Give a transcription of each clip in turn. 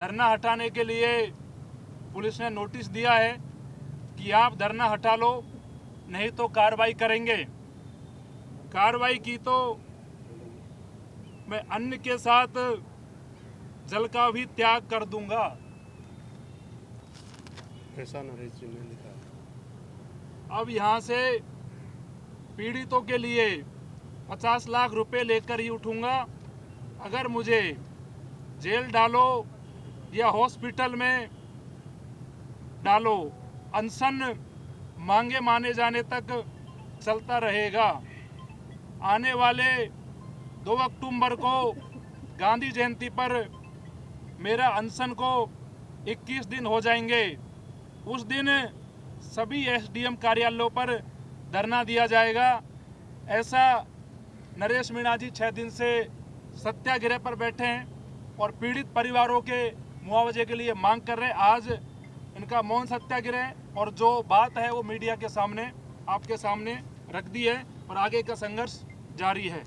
धरना हटाने के लिए पुलिस ने नोटिस दिया है कि आप धरना हटा लो, नहीं तो कार्रवाई करेंगे। कार्रवाई की तो मैं अन्न के साथ जल का भी त्याग कर दूंगा। ऐसा नरेश जी ने लिखा। अब यहाँ से पीड़ितों के लिए 50 लाख रुपए लेकर ही उठूंगा। अगर मुझे जेल डालो या हॉस्पिटल में डालो, अनशन मांगे माने जाने तक चलता रहेगा। आने वाले 2 अक्टूबर को गांधी जयंती पर मेरा अनशन को 21 दिन हो जाएंगे। उस दिन सभी एसडीएम कार्यालयों पर धरना दिया जाएगा। ऐसा नरेश मीणा जी 6 दिन से सत्याग्रह पर बैठे हैं और पीड़ित परिवारों के मुआवजे के लिए मांग कर रहे हैं। आज इनका मौन सत्याग्रह और जो बात है वो मीडिया के सामने, आपके सामने रख दी है और आगे का संघर्ष जारी है।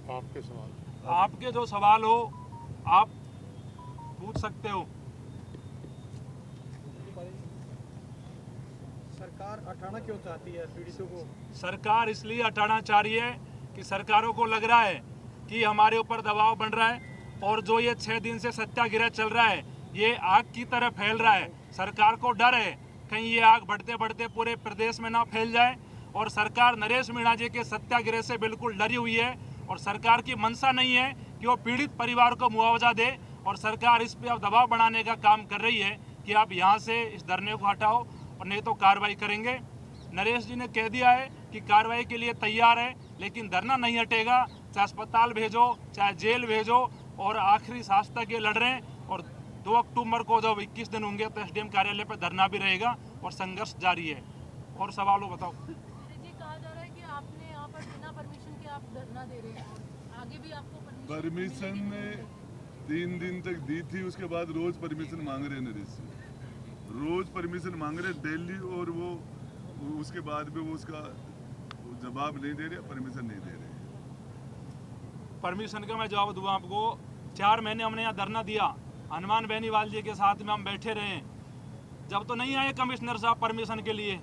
आपके सवाल, आपके जो सवाल हो आप पूछ सकते हो। सरकार हटाना क्यों चाहती है पीड़ितों को? सरकार इसलिए हटाना चाह रही है कि सरकारों को लग रहा है कि हमारे ऊपर दबाव बन रहा है और जो ये 6 दिन से सत्याग्रह चल रहा है ये आग की तरह फैल रहा है। सरकार को डर है कहीं ये आग बढ़ते बढ़ते पूरे प्रदेश में ना फैल जाए और सरकार नरेश मीणा जी के सत्याग्रह से बिल्कुल डरी हुई है और सरकार की मंशा नहीं है कि वो पीड़ित परिवार को मुआवजा दे और सरकार इस पर अब दबाव बनाने का काम कर रही है कि आप यहाँ से इस धरने को हटाओ और नहीं तो कार्रवाई करेंगे। नरेश जी ने कह दिया है कि कार्रवाई के लिए तैयार है, लेकिन धरना नहीं हटेगा। चाहे अस्पताल भेजो, चाहे जेल भेजो और आखिरी सांस तक ये लड़ रहे हैं। और 2 अक्टूबर को जब 21 दिन होंगे तो एसडीएम कार्यालय पर धरना भी रहेगा और संघर्ष जारी है। और सवालों बताओ। जी कहा जा रहा है कि आपने यहाँ पर बिना परमिशन के आप धरना दे रहे हैं, आगे भी आपको परमिशन ने 3 दिन तक दी थी, उसके बाद रोज परमिशन मांग रहे हैं नरेश जी, रोज परमिशन मांग रहे दिल्ली और वो उसके बाद भी वो उसका जवाब नहीं दे रहे, परमिशन नहीं दे रहे। परमिशन का मैं जवाब दूंगा आपको। 4 महीने हमने यहाँ धरना दिया, हनुमान बेनीवाल जी के साथ में हम बैठे रहे। जब तो नहीं आए कमिश्नर साहब परमिशन के लिए,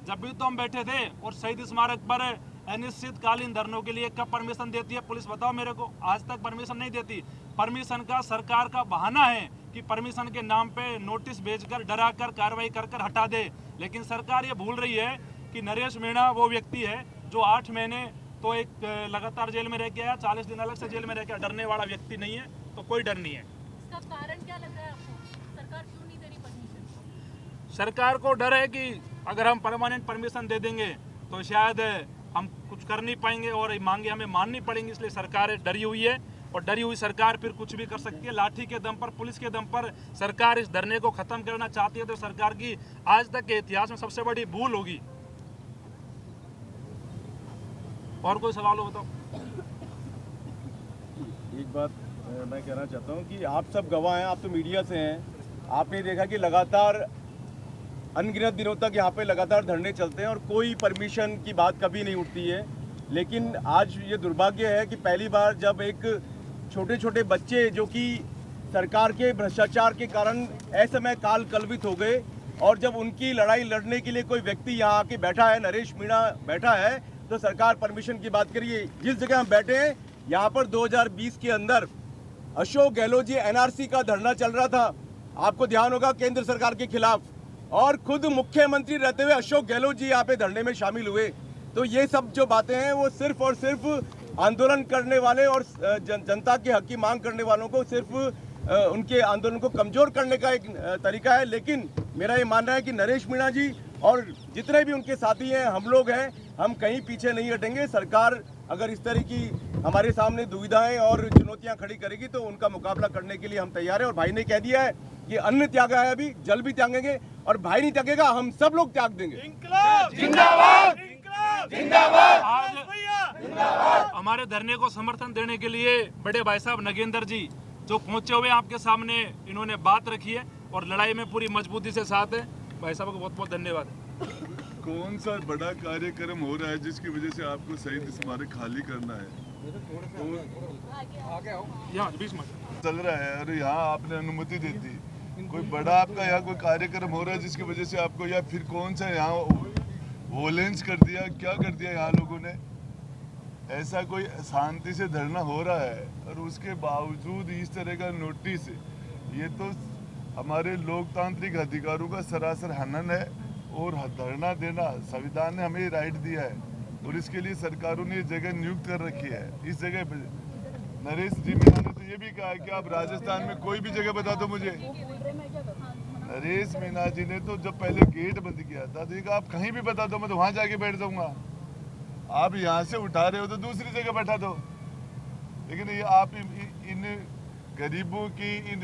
जब भी तो हम बैठे थे। और शहीद स्मारक पर अनिश्चितकालीन धरनों के लिए कब परमिशन देती है पुलिस, बताओ मेरे को। आज तक परमिशन नहीं देती। परमिशन का सरकार का बहाना है कि परमिशन के नाम पे नोटिस भेजकर डराकर कार्रवाई कर कर हटा दे। लेकिन सरकार ये भूल रही है कि नरेश मीणा वो व्यक्ति है जो 8 महीने तो एक लगातार जेल में रह के आया, 40 दिन अलग से जेल में रह के डरने वाला व्यक्ति नहीं है, तो कोई डर नहीं है। इसका कारण क्या लग रहा है आपको? सरकार क्यों नहीं दे रही परमिशन? सरकार को डर है कि अगर हम परमानेंट परमिशन दे देंगे तो शायद हम कुछ कर नहीं पाएंगे और मांगे हमें माननी पड़ेंगी, इसलिए सरकार डरी हुई है। और डरी हुई सरकार फिर कुछ भी कर सकती है। लाठी के दम पर, पुलिस के दम पर सरकार इस धरने को खत्म करना चाहती है तो सरकार की आज तक के इतिहास में सबसे बड़ी भूल होगी। और कोई सवाल हो बताओ। एक बात मैं कहना चाहता हूं कि आप सब गवाह हैं, आप तो मीडिया से हैं। आपने देखा कि लगातार अनगिनत दिनों तक यहाँ पे लगातार धरने चलते हैं और कोई परमिशन की बात कभी नहीं उठती है। लेकिन आज ये दुर्भाग्य है कि पहली बार जब एक छोटे छोटे बच्चे जो कि सरकार के भ्रष्टाचार के कारण असमय काल कल्पित हो गए और जब उनकी लड़ाई लड़ने के लिए कोई व्यक्ति यहाँ आके बैठा है, नरेश मीणा बैठा है, तो सरकार परमिशन की बात करिए। जिस जगह हम बैठे हैं यहाँ पर 2020 के अंदर अशोक गहलोत जी एनआरसी का धरना चल रहा था, आपको ध्यान होगा, केंद्र सरकार के खिलाफ, और खुद मुख्यमंत्री रहते हुए अशोक गहलोत जी यहाँ पे धरने में शामिल हुए। तो ये सब जो बातें हैं वो सिर्फ और सिर्फ आंदोलन करने वाले और जनता के हक की मांग करने वालों को सिर्फ उनके आंदोलन को कमजोर करने का एक तरीका है। लेकिन मेरा ये मानना है कि नरेश मीणा जी और जितने भी उनके साथी हैं, हम लोग हैं, हम कहीं पीछे नहीं हटेंगे। सरकार अगर इस तरह की हमारे सामने दुविधाएं और चुनौतियां खड़ी करेगी तो उनका मुकाबला करने के लिए हम तैयार हैं। और भाई ने कह दिया है कि अन्न त्यागा है, अभी जल भी त्यागेंगे और भाई नहीं त्यागेगा, हम सब लोग त्याग देंगे। जिंदाबाद। आज हमारे धरने को समर्थन देने के लिए बड़े भाई साहब नगेंद्र जी जो पहुंचे हुए आपके सामने, इन्होंने बात रखी है और लड़ाई में पूरी मजबूती से साथ है। भाई साहब को बहुत बहुत धन्यवाद। कौन सा बड़ा कार्यक्रम हो रहा है जिसकी वजह से आपको शहीद स्मारक खाली करना है? यहाँ 20 मिनट चल रहा है और यहाँ आपने अनुमति दे दी। कोई बड़ा आपका यहाँ कोई कार्यक्रम हो रहा है जिसकी वजह से आपको, या फिर कौन सा यहाँ वोलेंस कर दिया, क्या कर दिया यहाँ लोगों ने? ऐसा कोई शांति से धरना हो रहा है और उसके बावजूद इस तरह का नोटिस, ये तो हमारे लोकतांत्रिक अधिकारों का सरासर हनन है। और धरना देना संविधान ने हमें राइट दिया है और इसके लिए सरकारों ने जगह नियुक्त कर रखी है। इस जगह पे नरेश जी मीना ने तो ये भी कहा है कि आप राजस्थान में कोई भी जगह बता दो मुझे। नरेश मीना जी ने तो जब पहले गेट बंद किया था तो आप कहीं भी बता दो, मैं तो वहां जाके बैठ जाऊंगा। आप यहाँ से उठा रहे हो तो दूसरी जगह बैठा दो। लेकिन ये आप इन गरीबों की, इन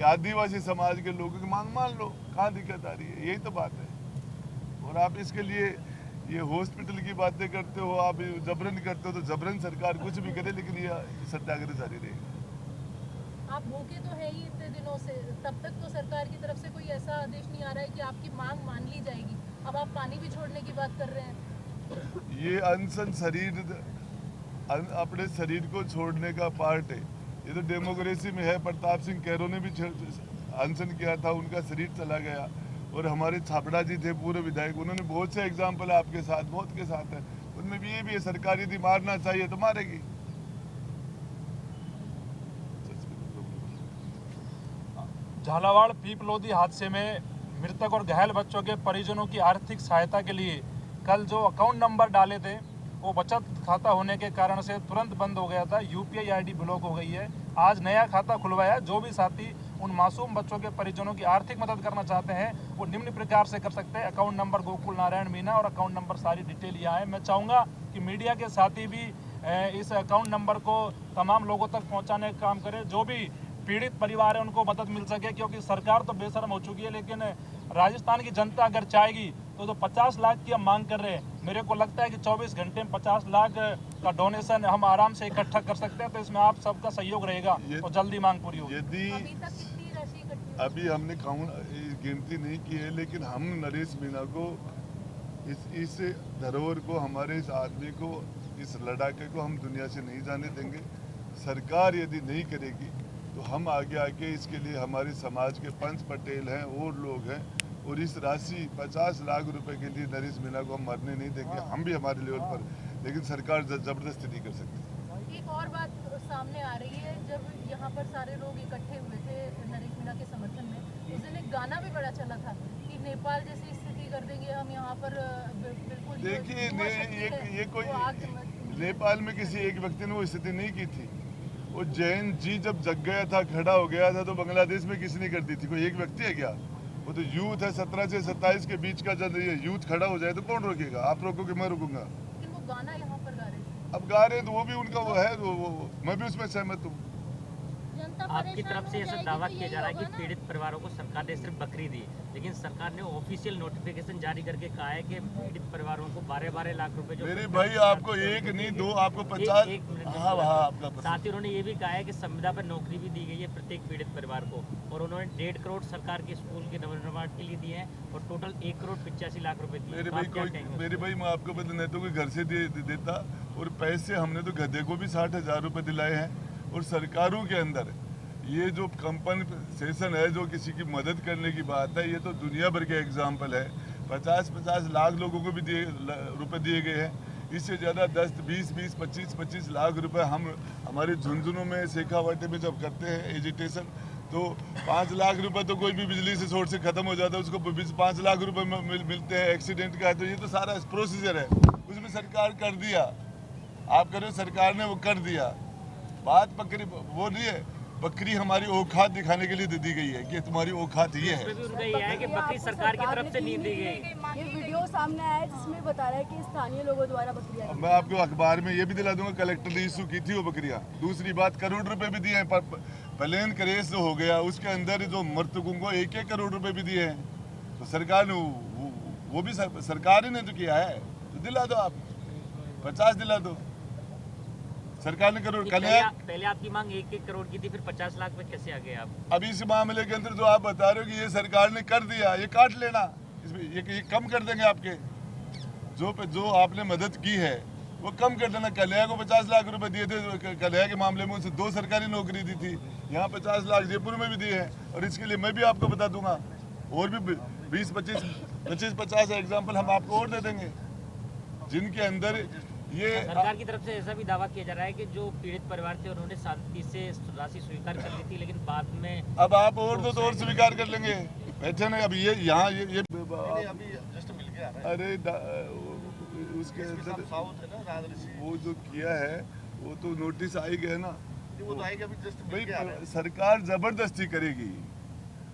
आदिवासी समाज के लोगों की मांग मान लो, कहाँ दिक्कत आ रही है? यही तो बात है। और आप इसके लिए ये हॉस्पिटल की बातें करते हो, आप जबरन करते हो, तो जबरन सरकार कुछ भी करे लेकिन ये सत्याग्रह जारी रहेगा। आप भूखे तो है ही इतने दिनों से, तब तक तो सरकार की तरफ से कोई ऐसा आदेश नहीं आ रहा है कि आपकी मांग मान ली जाएगी। अब आप पानी भी छोड़ने की बात कर रहे हैं। ये अनशन शरीर, अपने शरीर को छोड़ने का पार्ट है। ये तो डेमोक्रेसी में है। प्रताप सिंह कैरो ने भी अनशन किया था, उनका शरीर चला गया। और हमारे छापड़ा जी थे पूर्व विधायक, उन्होंने बहुत से एग्जाम्पल आपके साथ, बहुत के साथ है, उनमें भी ये भी है, सरकार यदि मारना चाहिए तो मारेगी। झालावाड़ पीपलोदी हादसे में मृतक और घायल बच्चों के परिजनों की आर्थिक सहायता के लिए कल जो अकाउंट नंबर डाले थे वो बचत खाता होने के कारण से तुरंत बंद हो गया था। यूपीआई आईडी ब्लॉक हो गई है। आज नया खाता खुलवाया। जो भी साथी उन मासूम बच्चों के परिजनों की आर्थिक मदद करना चाहते हैं वो निम्न प्रकार से कर सकते हैं। अकाउंट नंबर गोकुल नारायण मीना और अकाउंट नंबर सारी डिटेल यहाँ है। मैं चाहूँगा कि मीडिया के साथी भी इस अकाउंट नंबर को तमाम लोगों तक पहुँचाने का काम करें। जो भी पीड़ित परिवार है उनको मदद मिल सके, क्योंकि सरकार तो बेशर्म हो चुकी है, लेकिन राजस्थान की जनता अगर चाहेगी तो 50 लाख की हम मांग कर रहे हैं। मेरे को लगता है कि 24 घंटे में 50 लाख का डोनेशन हम आराम से इकट्ठा कर सकते हैं। तो इसमें आप सबका सहयोग रहेगा और जल्दी मांग पूरी होगी। यदि अभी तक कितनी राशि इकट्ठी हुई? अभी हमने गिनती नहीं की है, लेकिन हम नरेश मीना को, इस धरोहर को, हमारे इस आदमी को, इस लड़ाके को हम दुनिया से नहीं जाने देंगे। सरकार यदि नहीं करेगी तो हम आगे इसके लिए हमारे समाज के पंच पटेल हैं और लोग हैं, और इस राशि 50 लाख रुपए के लिए नरेश मीना को हम मरने नहीं देंगे। हम भी हमारे लेवल पर, लेकिन सरकार जबरदस्ती नहीं कर सकती। एक और बात सामने आ रही है, जब यहाँ पर सारे लोग इकट्ठे हुए थे नरेश मीना के समर्थन में, उस दिन एक गाना भी बड़ा चला था कि नेपाल जैसी स्थिति कर देंगे हम यहाँ पर। बिल्कुल देखिए, ये कोई नेपाल में किसी एक व्यक्ति ने वो स्थिति नहीं की थी। वो जैन जी जब जग गया था, खड़ा हो गया था, तो बांग्लादेश में किसी ने कर दी थी? कोई एक व्यक्ति है क्या? वो तो यूथ है, 17 से 27 के बीच का। जब ये यूथ खड़ा हो जाए तो कौन रोकेगा? आप रोकोगे, मैं रोकूंगा? लेकिन वो गाना यहाँ पर गा रहे थे। अब गा रहे तो वो भी उनका वो है, मैं भी उसमें सहमत हूँ। आपकी तरफ से ऐसा दावा किया जा रहा है कि पीड़ित परिवारों को सरकार ने सिर्फ बकरी दी, लेकिन सरकार ने ऑफिशियल नोटिफिकेशन जारी करके कहा है कि पीड़ित परिवारों को 12-12 लाख रुपए जो मेरे भाई, आपको एक नहीं दो, आपको 50। हाँ, आपका साथ ही उन्होंने ये भी कहा है कि संविदा पर नौकरी भी दी गई है प्रत्येक पीड़ित परिवार को, और उन्होंने 1.5 करोड़ सरकार के स्कूल के नवनिर्माण के लिए दिए हैं और टोटल 1 करोड़ 85 लाख रुपए दिए। मेरे भाई, मैं आपको बता तो कोई घर से देता, और पैसे हमने तो गधे को भी 60,000 रुपए दिलाए हैं। और सरकारों के अंदर ये जो कंपनसेशन है, जो किसी की मदद करने की बात है, ये तो दुनिया भर के एग्जाम्पल है। 50-50 लाख लोगों को भी रुपए दिए गए हैं। इससे ज़्यादा 10, 20, 25 लाख रुपए हम हमारे झुंझुनों में, शेखावाटी में जब करते हैं एजिटेशन, तो 5 लाख रुपए तो कोई भी बिजली से सोर्स से ख़त्म हो जाता है, उसको 5 लाख रुपए मिलते हैं एक्सीडेंट का है। तो ये तो सारा प्रोसीजर है, उसमें सरकार कर दिया। आप करो, सरकार ने वो कर दिया। बात बकरी वो नहीं है, बकरी हमारी औकात दिखाने के लिए दी गई है कि तुम्हारी औकात ये है। उनका ये है कि बकरी सरकार की तरफ से नहीं दी गई। ये वीडियो सामने आया है जिसमें बता रहा है कि स्थानीय लोगों द्वारा बकरियां। मैं आपको अखबार में ये भी दिला दूंगा, कलेक्टर ने इशू की थी वो बकरियां। दूसरी बात, करोड़ रुपए भी दिए हैं। प्लेन क्रेश जो हो गया उसके अंदर जो मृतकों को 1-1 करोड़ रुपए भी दिए हैं। तो सरकार ने वो भी सरकार ही ने तो किया है, तो दिला दो आप, 50 दिला दो। सरकार ने करोड़ पहले आपकी मांग 1-1 करोड़ की थी, फिर 50 लाख पे कैसे आ गए आप? अब इस मामले के अंदर जो आप बता रहे हो कि ये सरकार ने कर दिया, ये काट लेना, इसमें ये कम कर देंगे आपके जो आपने मदद की है वो कम कर देना। कल्याण को 50 लाख रुपए दिए थे, कल्याण के मामले में उसे 2 सरकारी नौकरी दी थी, यहाँ 50 लाख जयपुर में भी दिए हैं। और इसके लिए मैं भी आपको बता दूंगा, और भी 20-25-50 एग्जाम्पल हम आपको और दे देंगे जिनके अंदर ये सरकार की तरफ से ऐसा भी दावा किया जा रहा है कि जो पीड़ित परिवार थे उन्होंने शांति से राशि स्वीकार कर ली थी, लेकिन बाद में अब आप और तो और स्वीकार कर लेंगे। बैठे ना अभी ये यहाँ ये अभी जस्ट मिल गया अरे उसके अंदर वो जो किया है वो तो नोटिस आ ही गया ना। वो तो आएगा अभी जस्ट मिल भाई गया। सरकार जबरदस्ती करेगी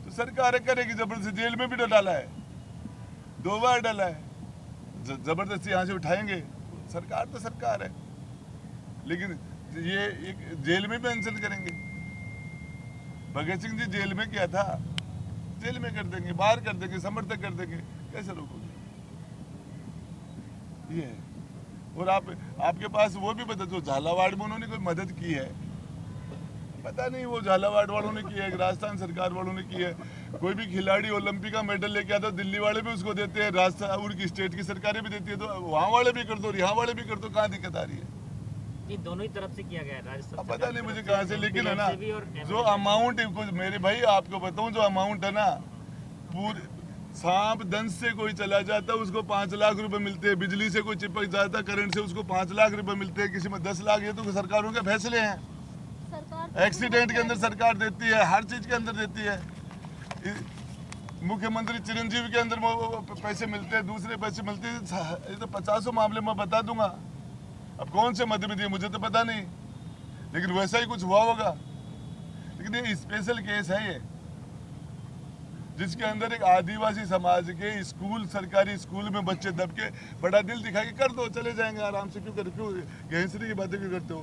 तो सरकार करेगी जबरदस्ती। जेल में भी डाला है, 2 बार डाला है, जबरदस्ती यहाँ से उठाएंगे। सरकार तो सरकार है, लेकिन ये एक जेल में भी अनशन करेंगे। भगत सिंह जी जेल में क्या था, जेल में कर देंगे, बाहर कर देंगे, समर्थक कर देंगे, कैसे रोकोगे? ये है। और आपके पास वो भी बता, जो झालावाड़ में उन्होंने कोई मदद की है, पता नहीं वो झालावाड़ वालों ने की है, राजस्थान सरकार वालों ने की है। कोई भी खिलाड़ी ओलंपिक का मेडल लेके आता, दिल्ली वाले भी उसको देते हैं, राजस्थान उनकी स्टेट की सरकारें भी देती है, तो वहाँ वाले भी कर दो, यहाँ वाले भी कर दो, कहाँ दिक्कत आ रही है? ये दोनों ही तरफ से किया गया है राजस्थान। अब पता नहीं मुझे कहाँ से, लेकिन है ना जो अमाउंट कुछ मेरे भाई आपको बताऊं, जो अमाउंट है ना, पूरे सांप दंश से कोई चला जाता है उसको 5 लाख रुपए मिलते हैं, बिजली से कोई चिपक जाता है करंट से उसको 5 लाख रुपए मिलते हैं, किसी में 10 लाख। ये तो सरकारों के फैसले हैं। एक्सीडेंट के अंदर सरकार देती है, हर चीज के अंदर देती है। मुख्यमंत्री चिरंजीवी के अंदर पैसे मिलते हैं, दूसरे पैसे मिलते हैं। ये तो 50 मामले मैं बता दूंगा। अब कौन से मध्य में दिए मुझे तो पता नहीं, लेकिन वैसा ही कुछ हुआ होगा। लेकिन ये स्पेशल केस है ये, जिसके अंदर एक आदिवासी समाज के स्कूल, सरकारी स्कूल में बच्चे दब के बड़ा दिल दिखा के कर दो, चले जाएंगे आराम से। क्यों गैंगस्टरी की बातें क्यों करते हो?